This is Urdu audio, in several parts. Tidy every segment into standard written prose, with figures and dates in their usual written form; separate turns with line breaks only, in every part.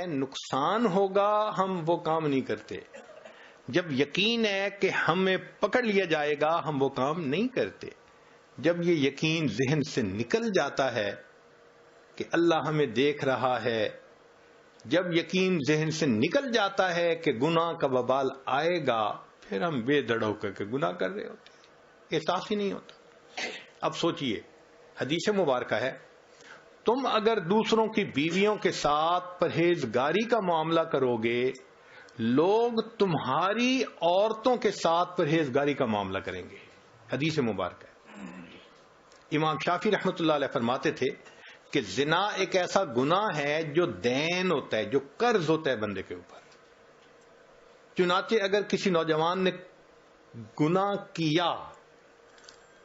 نقصان ہوگا ہم وہ کام نہیں کرتے. جب یقین ہے کہ ہمیں پکڑ لیا جائے گا ہم وہ کام نہیں کرتے. جب یہ یقین ذہن سے نکل جاتا ہے کہ اللہ ہمیں دیکھ رہا ہے، جب یقین ذہن سے نکل جاتا ہے کہ گناہ کا وبال آئے گا، پھر ہم بے دڑ ہو کر کے گناہ کر رہے ہوتے ہیں، احساس ہی نہیں ہوتا. اب سوچئے، حدیث مبارکہ ہے، تم اگر دوسروں کی بیویوں کے ساتھ پرہیزگاری کا معاملہ کرو گے، لوگ تمہاری عورتوں کے ساتھ پرہیزگاری کا معاملہ کریں گے. حدیث مبارکہ ہے. امام شافعی رحمۃ اللہ علیہ فرماتے تھے کہ زنا ایک ایسا گناہ ہے جو دین ہوتا ہے، جو قرض ہوتا ہے بندے کے اوپر. چنانچہ اگر کسی نوجوان نے گناہ کیا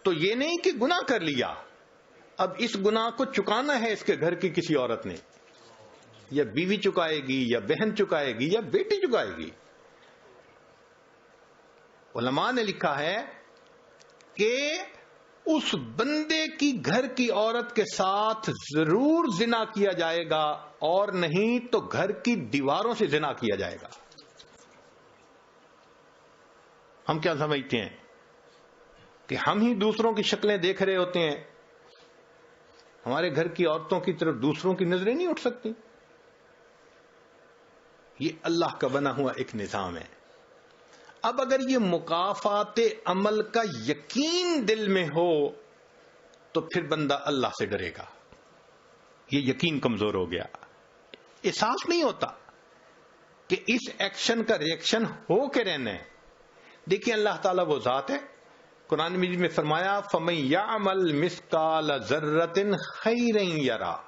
تو یہ نہیں کہ گناہ کر لیا، اب اس گناہ کو چکانا ہے اس کے گھر کی کسی عورت نے، یا بیوی چکائے گی، یا بہن چکائے گی، یا بیٹی چکائے گی. علماء نے لکھا ہے کہ اس بندے کی گھر کی عورت کے ساتھ ضرور زنا کیا جائے گا، اور نہیں تو گھر کی دیواروں سے زنا کیا جائے گا. ہم کیا سمجھتے ہیں کہ ہم ہی دوسروں کی شکلیں دیکھ رہے ہوتے ہیں، ہمارے گھر کی عورتوں کی طرف دوسروں کی نظریں نہیں اٹھ سکتی. یہ اللہ کا بنا ہوا ایک نظام ہے. اب اگر یہ مکافات عمل کا یقین دل میں ہو تو پھر بندہ اللہ سے ڈرے گا. یہ یقین کمزور ہو گیا، احساس نہیں ہوتا کہ اس ایکشن کا ریئیکشن ہو کے رہنا ہے. دیکھیں اللہ تعالیٰ وہ ذات ہے، قرآن مجید میں فرمایا فَمَن يَعْمَلْ مِثْقَالَ ذَرَّةٍ خَيْرًا يَرَهُ،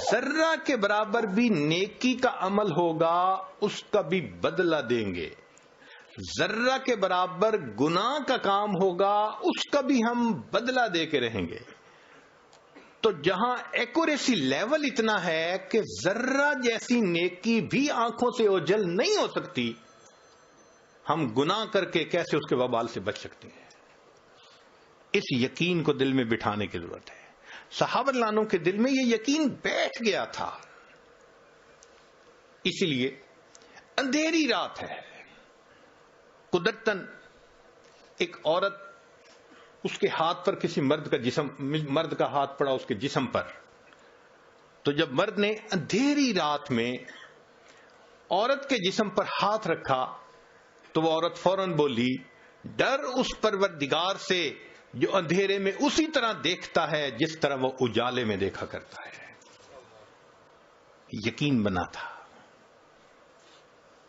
ذرہ کے برابر بھی نیکی کا عمل ہوگا اس کا بھی بدلہ دیں گے. ذرہ کے برابر گناہ کا کام ہوگا اس کا بھی ہم بدلہ دے کے رہیں گے. تو جہاں ایکوریسی لیول اتنا ہے کہ ذرہ جیسی نیکی بھی آنکھوں سے اوجھل نہیں ہو سکتی، ہم گناہ کر کے کیسے اس کے وبال سے بچ سکتے ہیں؟ اس یقین کو دل میں بٹھانے کی ضرورت ہے. صحابہ رضوان کے دل میں یہ یقین بیٹھ گیا تھا. اسی لیے اندھیری رات ہے، قدرتاً ایک عورت، اس کے ہاتھ پر کسی مرد کا ہاتھ پڑا اس کے جسم پر. تو جب مرد نے اندھیری رات میں عورت کے جسم پر ہاتھ رکھا تو وہ عورت فوراً بولی، ڈر اس پروردگار سے جو اندھیرے میں اسی طرح دیکھتا ہے جس طرح وہ اجالے میں دیکھا کرتا ہے. یقین بنا تھا.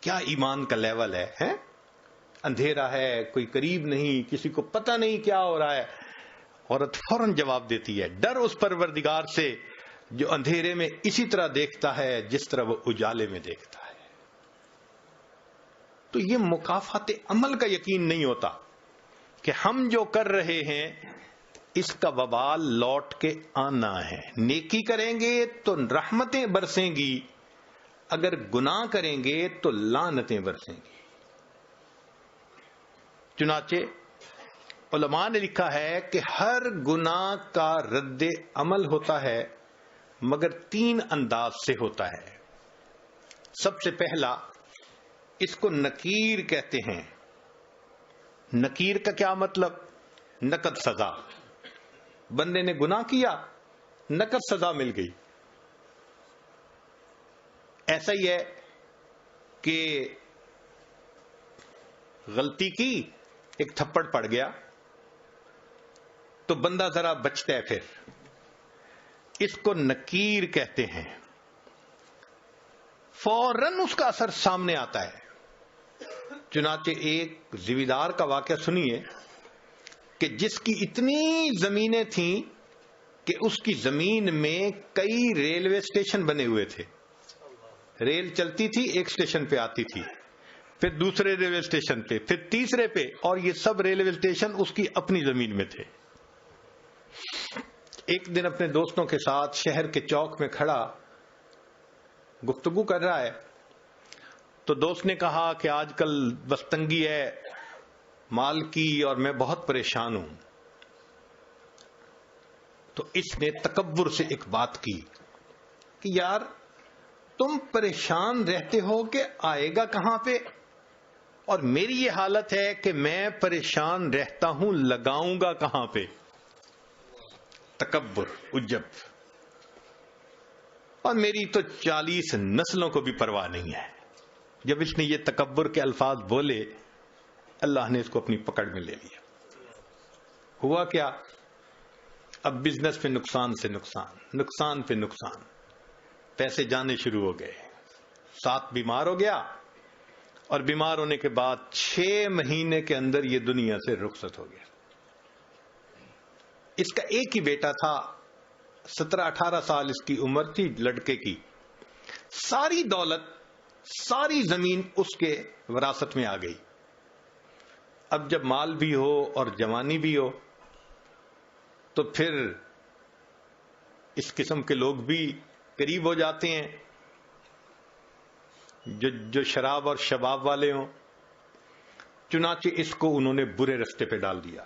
کیا ایمان کا لیول ہے؟ اندھیرا ہے، کوئی قریب نہیں، کسی کو پتہ نہیں کیا ہو رہا ہے. عورت فوراً جواب دیتی ہے، ڈر اس پروردگار سے جو اندھیرے میں اسی طرح دیکھتا ہے جس طرح وہ اجالے میں دیکھتا ہے. تو یہ مکافات عمل کا یقین نہیں ہوتا کہ ہم جو کر رہے ہیں اس کا وبال لوٹ کے آنا ہے. نیکی کریں گے تو رحمتیں برسیں گی، اگر گناہ کریں گے تو لعنتیں برسیں گی. چنانچہ علماء نے لکھا ہے کہ ہر گناہ کا رد عمل ہوتا ہے مگر 3 انداز سے ہوتا ہے. سب سے پہلا اس کو نکیر کہتے ہیں. نکیر کا کیا مطلب؟ نقد سزا. بندے نے گناہ کیا، نقد سزا مل گئی. ایسا ہی ہے کہ غلطی کی، ایک تھپڑ پڑ گیا تو بندہ ذرا بچتا ہے. پھر اس کو نکیر کہتے ہیں. فوراً اس کا اثر سامنے آتا ہے. چنانچہ ایک زمیندار کا واقعہ سنیے کہ جس کی اتنی زمینیں تھیں کہ اس کی زمین میں کئی ریلوے اسٹیشن بنے ہوئے تھے. ریل چلتی تھی، ایک اسٹیشن پہ آتی تھی، پھر دوسرے ریلوے اسٹیشن پہ، پھر تیسرے پہ، اور یہ سب ریلوے اسٹیشن اس کی اپنی زمین میں تھے. ایک دن اپنے دوستوں کے ساتھ شہر کے چوک میں کھڑا گفتگو کر رہا ہے تو دوست نے کہا کہ آج کل بس تنگی ہے مال کی اور میں بہت پریشان ہوں. تو اس نے تکبر سے ایک بات کی کہ یار تم پریشان رہتے ہو کہ آئے گا کہاں پہ، اور میری یہ حالت ہے کہ میں پریشان رہتا ہوں لگاؤں گا کہاں پہ. تکبر، عجب. اور میری تو 40 نسلوں کو بھی پرواہ نہیں ہے. جب اس نے یہ تکبر کے الفاظ بولے، اللہ نے اس کو اپنی پکڑ میں لے لیا. ہوا کیا؟ اب بزنس پہ نقصان سے نقصان، نقصان پہ نقصان، پیسے جانے شروع ہو گئے. 7 بیمار ہو گیا، اور بیمار ہونے کے بعد 6 مہینے کے اندر یہ دنیا سے رخصت ہو گیا. اس کا ایک ہی بیٹا تھا، 17-18 سال اس کی عمر تھی لڑکے کی. ساری دولت، ساری زمین اس کے وراثت میں آ گئی. اب جب مال بھی ہو اور جوانی بھی ہو تو پھر اس قسم کے لوگ بھی قریب ہو جاتے ہیں جو شراب اور شباب والے ہوں. چنانچہ اس کو انہوں نے برے رستے پہ ڈال دیا.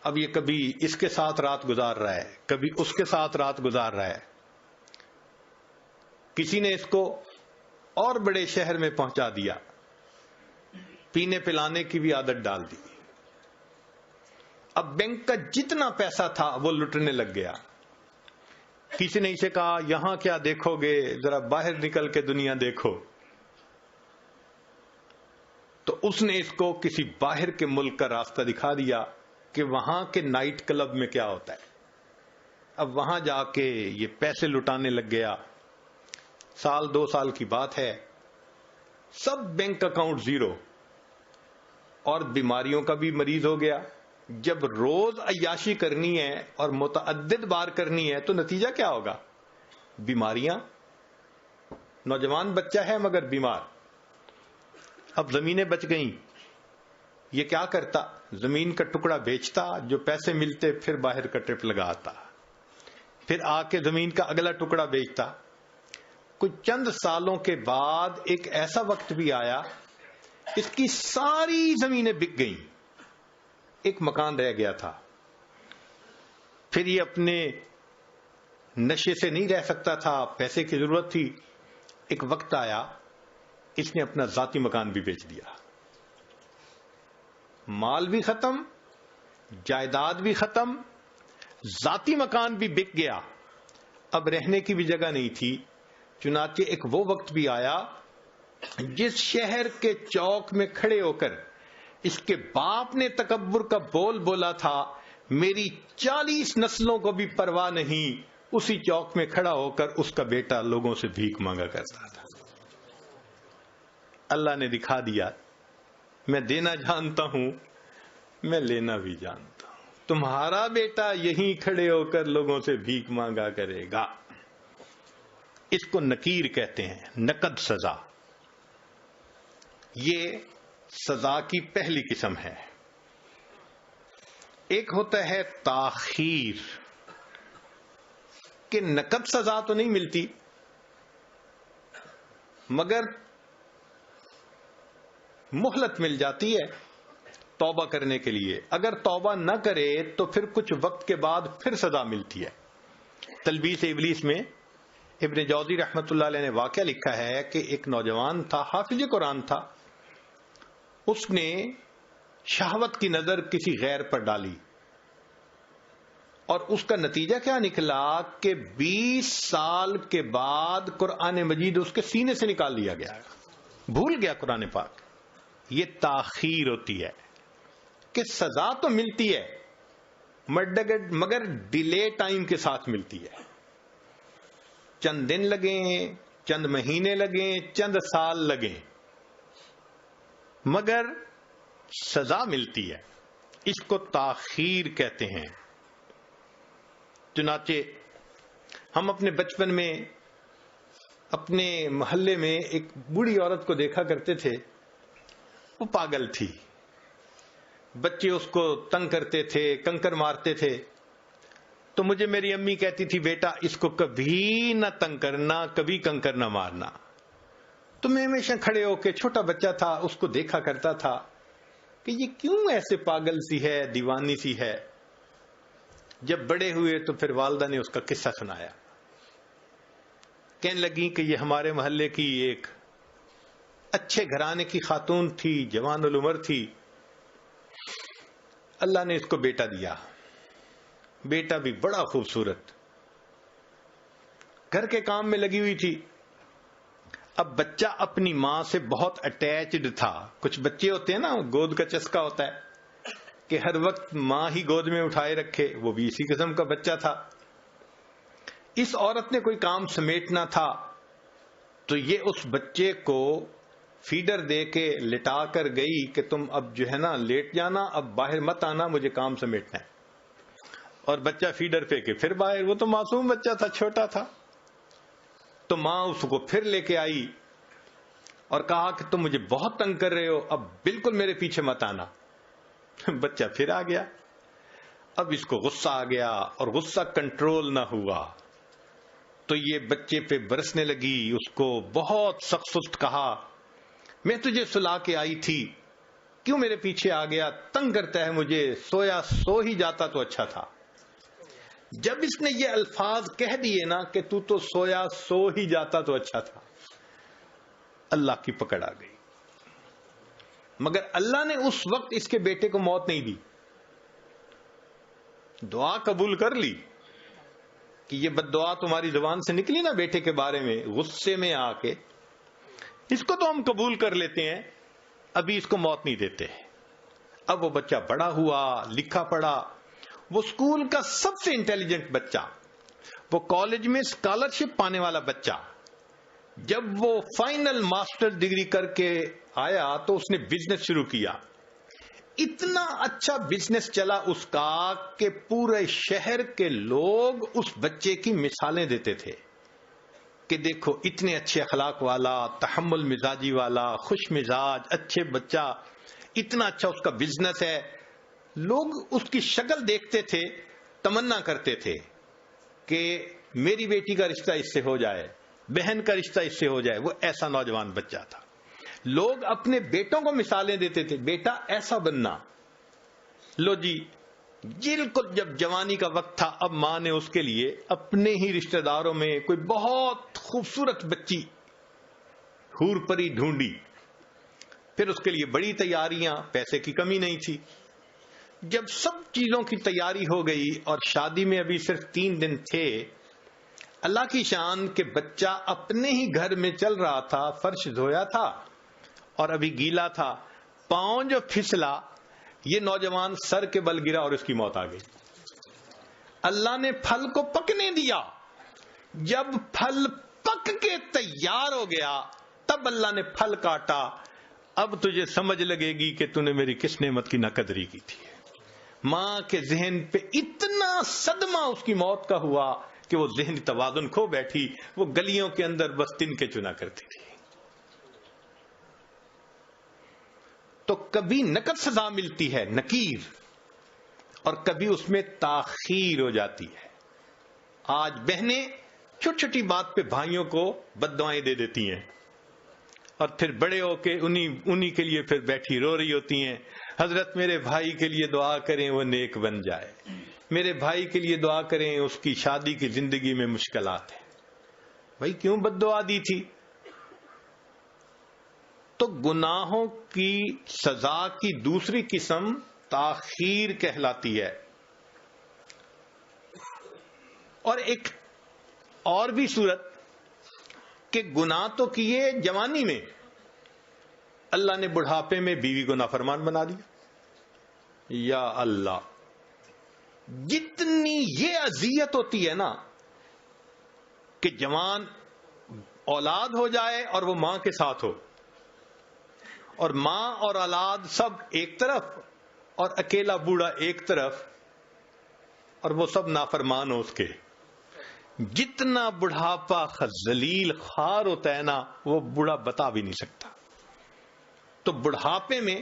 اب یہ کبھی اس کے ساتھ رات گزار رہا ہے، کبھی اس کے ساتھ رات گزار رہا ہے. کسی نے اس کو اور بڑے شہر میں پہنچا دیا، پینے پلانے کی بھی عادت ڈال دی. اب بینک کا جتنا پیسہ تھا وہ لٹنے لگ گیا. کسی نے اسے کہا یہاں کیا دیکھو گے، ذرا باہر نکل کے دنیا دیکھو. تو اس نے اس کو کسی باہر کے ملک کا راستہ دکھا دیا کہ وہاں کے نائٹ کلب میں کیا ہوتا ہے. اب وہاں جا کے یہ پیسے لٹانے لگ گیا. 1-2 سال کی بات ہے، سب بینک اکاؤنٹ زیرو، اور بیماریوں کا بھی مریض ہو گیا. جب روز عیاشی کرنی ہے اور متعدد بار کرنی ہے تو نتیجہ کیا ہوگا؟ بیماریاں. نوجوان بچہ ہے مگر بیمار. اب زمینیں بچ گئیں. یہ کیا کرتا؟ زمین کا ٹکڑا بیچتا، جو پیسے ملتے پھر باہر کا ٹرپ لگاتا، پھر آ کے زمین کا اگلا ٹکڑا بیچتا. کچھ چند سالوں کے بعد ایک ایسا وقت بھی آیا، اس کی ساری زمینیں بک گئیں، ایک مکان رہ گیا تھا. پھر یہ اپنے نشے سے نہیں رہ سکتا تھا، پیسے کی ضرورت تھی. ایک وقت آیا اس نے اپنا ذاتی مکان بھی بیچ دیا. مال بھی ختم، جائیداد بھی ختم، ذاتی مکان بھی بک گیا. اب رہنے کی بھی جگہ نہیں تھی. چنانچہ ایک وہ وقت بھی آیا جس شہر کے چوک میں کھڑے ہو کر اس کے باپ نے تکبر کا بول بولا تھا، میری 40 نسلوں کو بھی پرواہ نہیں، اسی چوک میں کھڑا ہو کر اس کا بیٹا لوگوں سے بھیک مانگا کرتا تھا. اللہ نے دکھا دیا، میں دینا جانتا ہوں، میں لینا بھی جانتا ہوں. تمہارا بیٹا یہیں کھڑے ہو کر لوگوں سے بھیک مانگا کرے گا. اس کو نکیر کہتے ہیں، نقد سزا. یہ سزا کی پہلی قسم ہے. ایک ہوتا ہے تاخیر، کہ نقد سزا تو نہیں ملتی مگر مہلت مل جاتی ہے توبہ کرنے کے لیے. اگر توبہ نہ کرے تو پھر کچھ وقت کے بعد پھر سزا ملتی ہے. تلبیس ابلیس میں ابن جوزی رحمت اللہ علیہ نے واقعہ لکھا ہے کہ ایک نوجوان تھا، حافظ قرآن تھا. اس نے شہوت کی نظر کسی غیر پر ڈالی، اور اس کا نتیجہ کیا نکلا کہ 20 سال کے بعد قرآن مجید اس کے سینے سے نکال لیا گیا، بھول گیا قرآن پاک. یہ تاخیر ہوتی ہے کہ سزا تو ملتی ہے مگر ڈیلے ٹائم کے ساتھ ملتی ہے. چند دن لگیں، چند مہینے لگیں، چند سال لگیں، مگر سزا ملتی ہے. اس کو تاخیر کہتے ہیں. چنانچہ ہم اپنے بچپن میں اپنے محلے میں ایک بوڑھی عورت کو دیکھا کرتے تھے. وہ پاگل تھی، بچے اس کو تنگ کرتے تھے، کنکر مارتے تھے. تو مجھے میری امی کہتی تھی، بیٹا اس کو کبھی نہ تنگ کرنا، کبھی کنکر نہ مارنا. تو میں ہمیشہ کھڑے ہو کے، چھوٹا بچہ تھا، اس کو دیکھا کرتا تھا کہ یہ کیوں ایسے پاگل سی ہے، دیوانی سی ہے. جب بڑے ہوئے تو پھر والدہ نے اس کا قصہ سنایا. کہنے لگی کہ یہ ہمارے محلے کی ایک اچھے گھرانے کی خاتون تھی، جوان العمر تھی، اللہ نے اس کو بیٹا دیا، بیٹا بھی بڑا خوبصورت، گھر کے کام میں لگی ہوئی تھی۔ اب بچہ اپنی ماں سے بہت اٹیچڈ تھا۔ کچھ بچے ہوتے ہیں نا، گود کا چسکا ہوتا ہے کہ ہر وقت ماں ہی گود میں اٹھائے رکھے، وہ بھی اسی قسم کا بچہ تھا۔ اس عورت نے کوئی کام سمیٹنا تھا تو یہ اس بچے کو فیڈر دے کے لٹا کر گئی کہ تم اب جو ہے نا لیٹ جانا، اب باہر مت آنا، مجھے کام سمیٹنا ہے۔ اور بچہ فیڈر پہ کے پھر باہر، وہ تو معصوم بچہ تھا، چھوٹا تھا۔ تو ماں اس کو پھر لے کے آئی اور کہا کہ تم مجھے بہت تنگ کر رہے ہو، اب بالکل میرے پیچھے مت آنا۔ بچہ پھر آ گیا۔ اب اس کو غصہ آ گیا اور غصہ کنٹرول نہ ہوا تو یہ بچے پہ برسنے لگی، اس کو بہت سخت سخت کہا، میں تجھے سلا کے آئی تھی، کیوں میرے پیچھے آ گیا، تنگ کرتا ہے مجھے، سویا سو ہی جاتا تو اچھا تھا۔ جب اس نے یہ الفاظ کہہ دیے نا کہ تو سویا سو ہی جاتا تو اچھا تھا، اللہ کی پکڑ آ گئی۔ مگر اللہ نے اس وقت اس کے بیٹے کو موت نہیں دی، دعا قبول کر لی کہ یہ بد دعا تمہاری زبان سے نکلی نا بیٹے کے بارے میں غصے میں آ کے، اس کو تو ہم قبول کر لیتے ہیں، ابھی اس کو موت نہیں دیتے۔ اب وہ بچہ بڑا ہوا، لکھا پڑھا، وہ اسکول کا سب سے انٹیلیجنٹ بچہ، وہ کالج میں اسکالرشپ پانے والا بچہ۔ جب وہ فائنل ماسٹر ڈگری کر کے آیا تو اس نے بزنس شروع کیا۔ اتنا اچھا بزنس چلا اس کا کہ پورے شہر کے لوگ اس بچے کی مثالیں دیتے تھے کہ دیکھو اتنے اچھے اخلاق والا، تحمل مزاجی والا، خوش مزاج، اچھے بچہ، اتنا اچھا اس کا بزنس ہے۔ لوگ اس کی شکل دیکھتے تھے، تمنا کرتے تھے کہ میری بیٹی کا رشتہ اس سے ہو جائے، بہن کا رشتہ اس سے ہو جائے۔ وہ ایسا نوجوان بچہ تھا۔ لوگ اپنے بیٹوں کو مثالیں دیتے تھے، بیٹا ایسا بننا۔ لو جی، بالکل جب جوانی کا وقت تھا، اب ماں نے اس کے لیے اپنے ہی رشتہ داروں میں کوئی بہت خوبصورت بچی حور پری ڈھونڈی۔ پھر اس کے لیے بڑی تیاریاں، پیسے کی کمی نہیں تھی۔ جب سب چیزوں کی تیاری ہو گئی اور شادی میں ابھی صرف 3 دن تھے، اللہ کی شان کہ بچہ اپنے ہی گھر میں چل رہا تھا، فرش دھویا تھا اور ابھی گیلا تھا، پاؤں جو پھسلا، یہ نوجوان سر کے بل گرا اور اس کی موت آ گئی۔ اللہ نے پھل کو پکنے دیا، جب پھل پک کے تیار ہو گیا تب اللہ نے پھل کاٹا۔ اب تجھے سمجھ لگے گی کہ تو نے میری کس نعمت کی ناقدری کی تھی۔ ماں کے ذہن پہ اتنا صدمہ اس کی موت کا ہوا کہ وہ ذہنی توازن کھو بیٹھی، وہ گلیوں کے اندر بس تن کے چنا کرتی تھی۔ تو کبھی نقد سزا ملتی ہے، نکیر، اور کبھی اس میں تاخیر ہو جاتی ہے۔ آج بہنیں چھوٹی چھوٹی بات پہ بھائیوں کو بد دعائیں دے دیتی ہیں اور پھر بڑے ہو کے انہی کے لیے پھر بیٹھی رو رہی ہوتی ہیں، حضرت میرے بھائی کے لیے دعا کریں وہ نیک بن جائے، میرے بھائی کے لیے دعا کریں اس کی شادی کی زندگی میں مشکلات ہیں۔ بھائی کیوں بد دعا دی تھی؟ تو گناہوں کی سزا کی دوسری قسم تاخیر کہلاتی ہے۔ اور ایک اور بھی صورت کہ گناہ تو کیے جوانی میں، اللہ نے بڑھاپے میں بیوی کو نافرمان بنا دیا۔ یا اللہ، جتنی یہ اذیت ہوتی ہے نا کہ جوان اولاد ہو جائے اور وہ ماں کے ساتھ ہو، اور ماں اور اولاد سب ایک طرف اور اکیلا بوڑھا ایک طرف، اور وہ سب نافرمان ہو اس کے، جتنا بڑھاپا ذلیل خوار ہوتا ہے نا وہ بوڑھا بتا بھی نہیں سکتا۔ تو بڑھاپے میں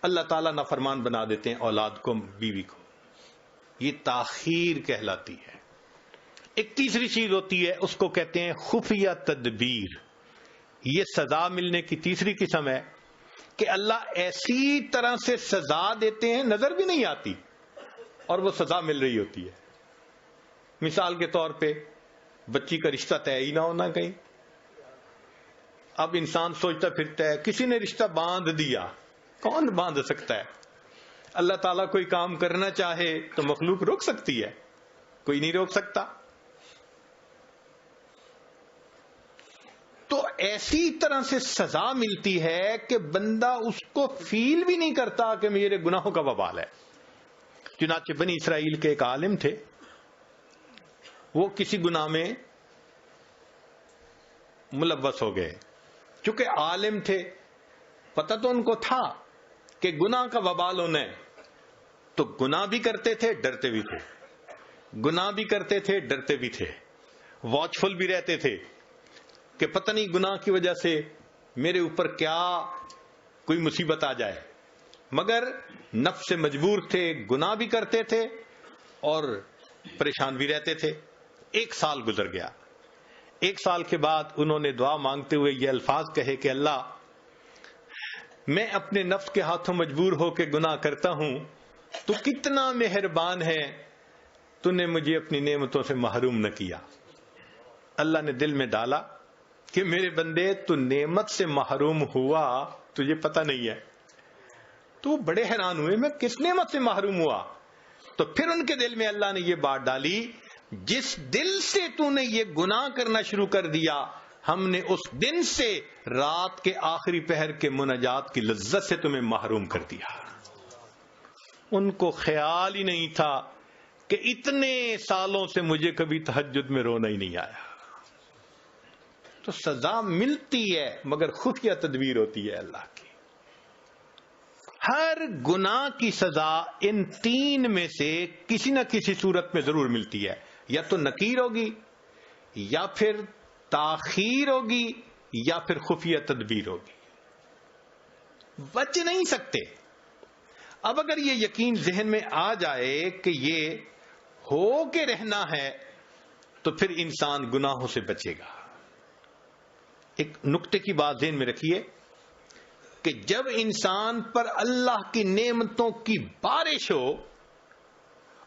اللہ تعالیٰ نافرمان بنا دیتے ہیں اولاد کو، بیوی کو، یہ تاخیر کہلاتی ہے۔ ایک تیسری چیز ہوتی ہے، اس کو کہتے ہیں خفیہ تدبیر۔ یہ سزا ملنے کی تیسری قسم ہے کہ اللہ ایسی طرح سے سزا دیتے ہیں نظر بھی نہیں آتی اور وہ سزا مل رہی ہوتی ہے۔ مثال کے طور پہ بچی کا رشتہ طے ہی نہ ہونا کہیں. اب انسان سوچتا پھرتا ہے کسی نے رشتہ باندھ دیا. کون باندھ سکتا ہے؟ اللہ تعالیٰ کوئی کام کرنا چاہے تو مخلوق روک سکتی ہے؟ کوئی نہیں روک سکتا. تو ایسی طرح سے سزا ملتی ہے کہ بندہ اس کو فیل بھی نہیں کرتا کہ میرے گناہوں کا وبال ہے. چنانچہ بنی اسرائیل کے ایک عالم تھے، وہ کسی گناہ میں ملوث ہو گئے. چونکہ عالم تھے، پتہ تو ان کو تھا کہ گناہ کا وبال ہونا ہے، تو گناہ بھی کرتے تھے، ڈرتے بھی تھے. گناہ بھی کرتے تھے، ڈرتے بھی تھے. واچ فل بھی رہتے تھے کہ پتہ نہیں گناہ کی وجہ سے میرے اوپر کیا کوئی مصیبت آ جائے. مگر نفس سے مجبور تھے، گناہ بھی کرتے تھے اور پریشان بھی رہتے تھے. 1 سال گزر گیا. 1 سال کے بعد انہوں نے دعا مانگتے ہوئے یہ الفاظ کہے کہ اللہ، میں اپنے نفس کے ہاتھوں مجبور ہو کے گناہ کرتا ہوں، تو کتنا مہربان ہے، تو نے مجھے اپنی نعمتوں سے محروم نہ کیا. اللہ نے دل میں ڈالا کہ میرے بندے تو نعمت سے محروم ہوا تجھے پتہ نہیں ہے. تو بڑے حیران ہوئے، میں کس نعمت سے محروم ہوا؟ تو پھر ان کے دل میں اللہ نے یہ بات ڈالی، جس دل سے تو نے یہ گناہ کرنا شروع کر دیا، ہم نے اس دن سے رات کے آخری پہر کے مناجات کی لذت سے تمہیں محروم کر دیا. ان کو خیال ہی نہیں تھا کہ اتنے سالوں سے مجھے کبھی تہجد میں رونا ہی نہیں آیا. تو سزا ملتی ہے مگر خفیہ تدبیر ہوتی ہے اللہ کی. ہر گناہ کی سزا ان 3 میں سے کسی نہ کسی صورت میں ضرور ملتی ہے. یا تو نکیر ہوگی، یا پھر تاخیر ہوگی، یا پھر خفیہ تدبیر ہوگی. بچ نہیں سکتے. اب اگر یہ یقین ذہن میں آ جائے کہ یہ ہو کے رہنا ہے تو پھر انسان گناہوں سے بچے گا. ایک نقطے کی بات ذہن میں رکھیے کہ جب انسان پر اللہ کی نعمتوں کی بارش ہو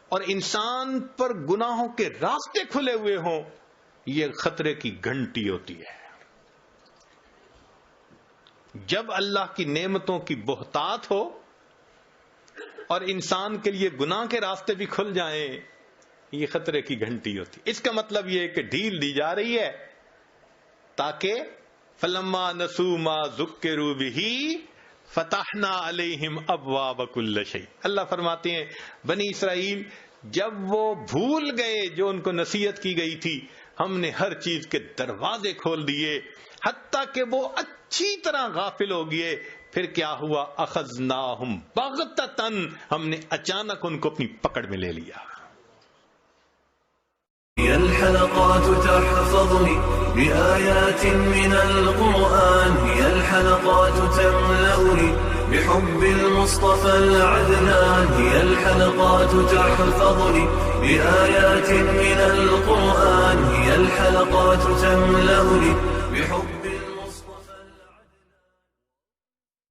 اور انسان پر گناہوں کے راستے کھلے ہوئے ہوں، یہ خطرے کی گھنٹی ہوتی ہے. جب اللہ کی نعمتوں کی بہتات ہو اور انسان کے لیے گناہ کے راستے بھی کھل جائیں، یہ خطرے کی گھنٹی ہوتی. اس کا مطلب یہ ہے کہ ڈھیل دی جا رہی ہے تاکہ فلما نسوا ما ذکروا بہ فتحنا علیہم ابواب کل شیء. اللہ فرماتے ہیں بنی اسرائیل جب وہ بھول گئے جو ان کو نصیحت کی گئی تھی، ہم نے ہر چیز کے دروازے کھول دیے، حتیٰ کہ وہ اچھی طرح غافل ہو گئے. پھر کیا ہوا؟ اخذناہم بغتۃ، ہم نے اچانک ان کو اپنی پکڑ میں لے لیا.
هي الحلقات تحفظني بآيات من القرآن، هي الحلقات تملأني بحب المصطفى العدنان، هي الحلقات تحفظني بآيات من القرآن، هي الحلقات تملأني بحب